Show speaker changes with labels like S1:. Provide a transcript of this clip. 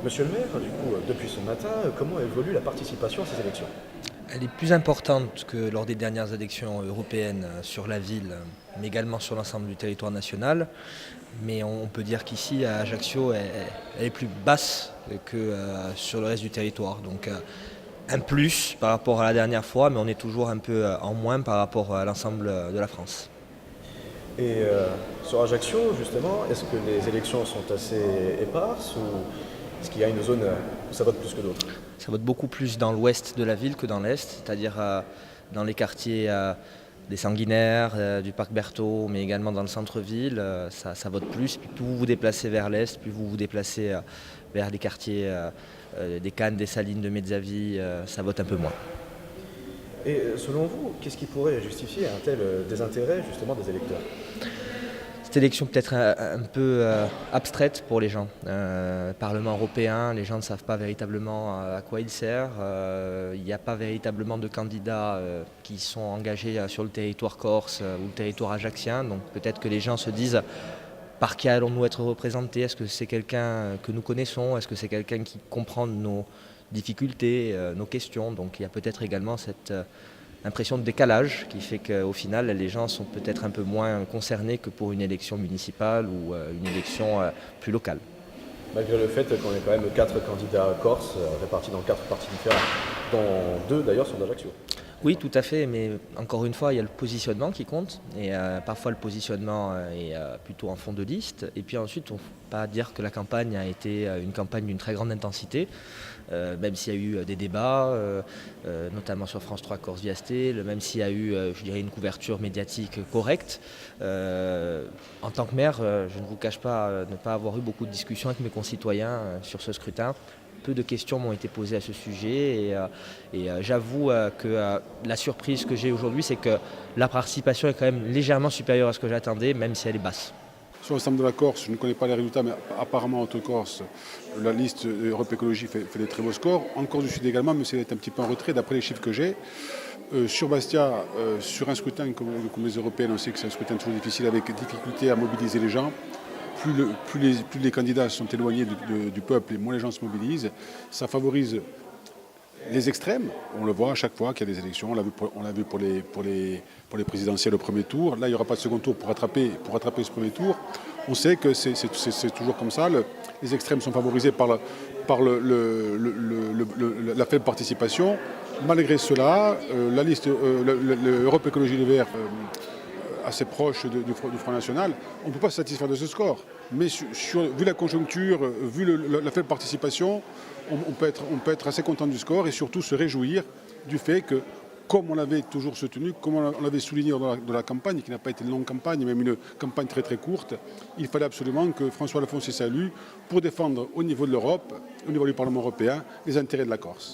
S1: Monsieur le maire, du coup, depuis ce matin, comment évolue la participation à ces élections?
S2: Elle est plus importante que lors des dernières élections européennes sur la ville, mais également sur l'ensemble du territoire national. Mais on peut dire qu'ici, à Ajaccio, elle est plus basse que sur le reste du territoire. Donc un plus par rapport à la dernière fois, mais on est toujours un peu en moins par rapport à l'ensemble de la France.
S1: Et sur Ajaccio, justement, est-ce que les élections sont assez éparses ou est-ce qu'il y a une zone où ça vote plus que d'autres?
S2: Ça vote beaucoup plus dans l'ouest de la ville que dans l'est, c'est-à-dire dans les quartiers des Sanguinaires, du parc Berthaud, mais également dans le centre-ville, ça vote plus. Puis plus vous vous déplacez vers l'est, plus vous vous déplacez vers les quartiers des Cannes, des Salines, de Mezzavie, ça vote un peu moins.
S1: Et selon vous, qu'est-ce qui pourrait justifier un tel désintérêt justement des électeurs?
S2: Cette élection peut-être un peu abstraite pour les gens. Parlement européen, les gens ne savent pas véritablement à quoi il sert. Il n'y a pas véritablement de candidats qui sont engagés sur le territoire corse ou le territoire ajaccien. Donc peut-être que les gens se disent par qui allons-nous être représentés? Est-ce que c'est quelqu'un que nous connaissons? Est-ce que c'est quelqu'un qui comprend nos difficultés, nos questions? Donc il y a peut-être également cette impression de décalage qui fait qu'au final les gens sont peut-être un peu moins concernés que pour une élection municipale ou une élection plus locale.
S1: Malgré le fait qu'on ait quand même 4 candidats corses répartis dans 4 partis différents, dont 2 d'ailleurs sont d'Ajaccio.
S2: Oui, tout à fait, mais encore une fois, il y a le positionnement qui compte, et parfois le positionnement est plutôt en fond de liste, et puis ensuite, on ne peut pas dire que la campagne a été une campagne d'une très grande intensité, même s'il y a eu des débats, notamment sur France 3 Corse Viasté, même s'il y a eu, je dirais, une couverture médiatique correcte. En tant que maire, je ne vous cache pas ne pas avoir eu beaucoup de discussions avec mes concitoyens sur ce scrutin. Peu de questions m'ont été posées à ce sujet et j'avoue que la surprise que j'ai aujourd'hui, c'est que la participation est quand même légèrement supérieure à ce que j'attendais, même si elle est basse.
S3: Sur l'ensemble de la Corse, je ne connais pas les résultats, mais apparemment entre Corse, la liste Europe Écologie fait des très beaux scores. En Corse du Sud également, mais c'est un petit peu en retrait d'après les chiffres que j'ai. Sur Bastia, sur un scrutin comme les européennes, on sait que c'est un scrutin toujours difficile avec difficulté à mobiliser les gens. Plus les candidats sont éloignés du peuple et moins les gens se mobilisent. Ça favorise les extrêmes. On le voit à chaque fois qu'il y a des élections. On l'a vu pour les présidentielles au premier tour. Là, il n'y aura pas de second tour pour rattraper ce premier tour. On sait que c'est toujours comme ça. Les extrêmes sont favorisés par la faible participation. Malgré cela, la liste l'Europe Écologie Les Verts assez proche du Front National, on ne peut pas se satisfaire de ce score. Mais vu la conjoncture, vu la faible participation, on peut être assez content du score et surtout se réjouir du fait que, comme on l'avait toujours soutenu, comme on l'avait souligné dans la campagne, qui n'a pas été une longue campagne, même une campagne très très courte, il fallait absolument que François Alphonse s'est élu pour défendre au niveau de l'Europe, au niveau du Parlement européen, les intérêts de la Corse.